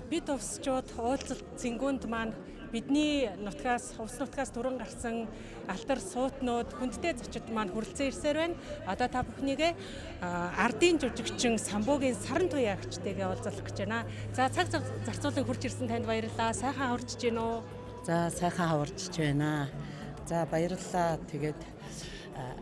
Бид увсчууд уулзалт цэнгүүнд маань бидний увс нутгаас түрэн гарсан алтар суутнууд хүндтэй зочид маань хүрэлцэн ирсээр байна. Одоо та бүхнийгээ ардын жүжигчин Самбуугийн саран туяа агчтайгээ уулзах гэж байна. За цаг зарцуулан хурж ирсэн танд баярлалаа. Сайхан хаварчж байна уу? За сайхан хаварчж байна. За баярлалаа. Тэгээд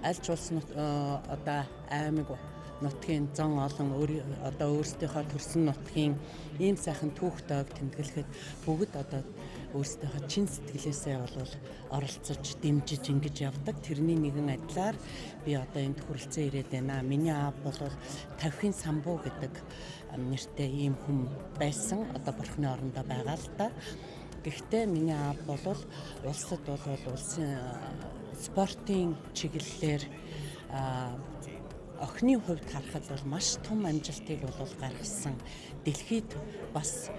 аль ч улс одоо аймаг нутгийн зон олон одоо өөрсдийнхөө төрсөн нутгийн ийм сайхан түүхтэйг тэмдэглэхэд бүгд одоо өөрсдийнхөө чин сэтгэлээсээ бол оролцож дэмжиж ингэж явдаг. Тэрний нэгэн адилаар би одоо энд хүрэлцэн ирээд байна. Миний аав бол Тавхин Самбуу гэдэг нэртэй ийм хүн байсан. Одоо бурхны орондоо байгаа л да. Гэхдээ миний аав бол улсад бол улсын спортын чиглэлээр охины хувьд харахад бол маш том амжилтыг гаргасан. Дэлхийд бас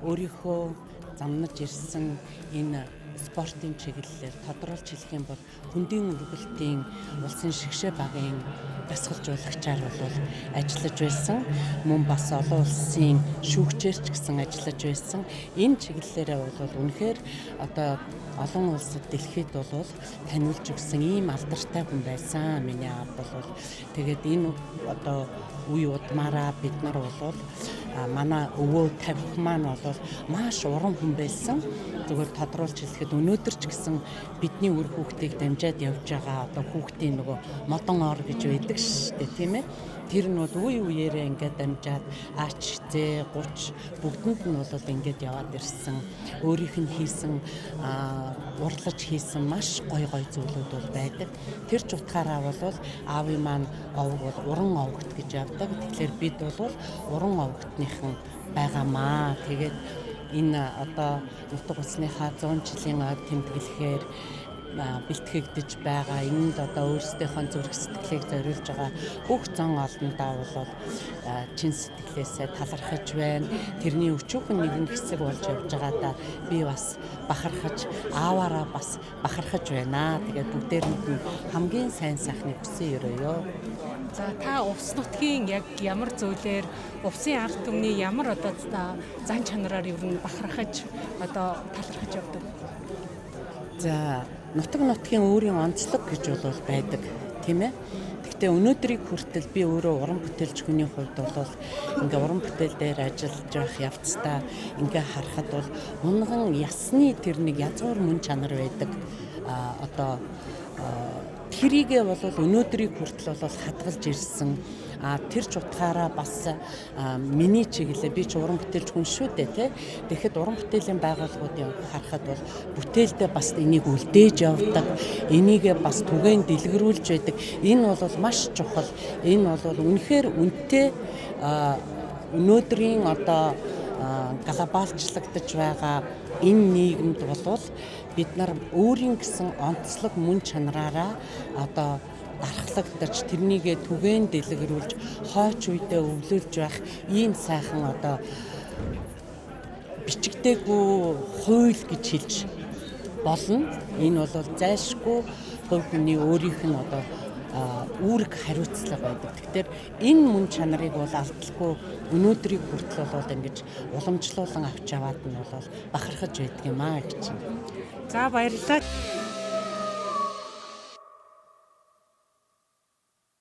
өөрийнхөө замнаж ирсэн энэ спортын чиглэлээр тодруулж хэлэх юм бол хүндийн үргэлтийн улсын шигшээ багийн дасгалжуулагчаар бол ажиллаж байсан. Мөн бас олон улсын шүүгчээрч гэсэн ажиллаж байсан. Энэ чиглэлээрээ бол үнэхээр одоо олон улсад дэлхийд бол таниулж өгсөн ийм алдартай хүн байсан. Миний аав бол тэгээд энэ одоо үе удмаараа бид нар бол манай өвөө Тавих маань бол маш уран хүн байсан. Зүгээр тодруулж хэлэхэд өнөөдөр ч гэсэн бидний үр хүүхдийг дамжаад явж байгаа одоо хүүхдийн нөгөө модон ор гэж байдаг шүү дээ, тийм ээ. Тэр нь бол үе үеэрээ ингээд дамжаад аач зэ 30 бүгдэнд нь бол ингээд яваад ирсэн. Өөрийнх нь хийсэн урлаж хийсэн маш гой зүйлүүд бол байдаг. Тэр ч утгаараа бол аавын маань овог бол уран овогт гэж явдаг. Тэгэхээр бид бол уран овогтныхан байгаамаа. Тэгээд энэ одоо нутаг улсныхаа 100 жилийн ойг тэмдэглэхээр бэлтгэгдэж байгаа. Энд одоо өөрсдийнхөө зүрх сэтгэлийг зориулж байгаа бүх зан олондоо бол чин сэтгэлээсээ талархаж байна. Тэрний өчүүхэн нэгэн хэсэг болж явж байгаадаа би бас бахархаж, ааваараа бас бахархаж байна. Тэгээд бүгдээрэнд нь хамгийн сайн сайхныг хүсэн өрөөё. За та увс нутгийн яг ямар зүйлээр увсын ард түмний ямар одоо зан чанараар ер нь бахархаж одоо талархаж явдаг? За нутаг нутгийн өөрийн онцлог гэж бол байдаг, тийм ээ. Гэхдээ өнөөдрийг хүртэл би өөрөө уран бүтээлч хүний хувьд бол ингээ уран бүтээл дээр ажиллаж явах явцдаа ингээ харахад бол унган ясны тэр нэг язгуур мөн чанар байдаг. Одоо тэрийгээ бол өнөөдрийг хүртэл бол хадгалж ирсэн. Тэр ч утгаараа бас миний чиглэлээ би ч уран бүтээлч хүн шүү дээ, тий. Тэгэхэд уран бүтээлийн байгууллагуудын харахад бол бүтээлдээ бас энийг үлдээж явдаг, энийгээ бас түгээн дэлгэрүүлж байдаг. Энэ бол маш чухал. Энэ бол үнэхээр үнэтэй өнөөдрийн одоо глобалчлагдаж байгаа энэ нийгэмд бол бид нар өөрийн гэсэн онцлог мөн чанараараа одоо дархлагдаж тэрнийгээ түгээн дэлгэрүүлж хойч үедээ өвлүүлж байх ийм сайхан одоо бичигдээгүй хууль гэж хэлж болно. Энэ бол зайлшгүй хувь хүний өөрийнх нь одоо үүрэг хариуцлага байдаг. Тэгэхээр энэ мөн чанарыг бол алдалгүй өнөөдрийг хүртэл бол ингэж уламжлуулан авч яваад нь бол бахархаж байдаг юм аа гэж. За баярлалаа.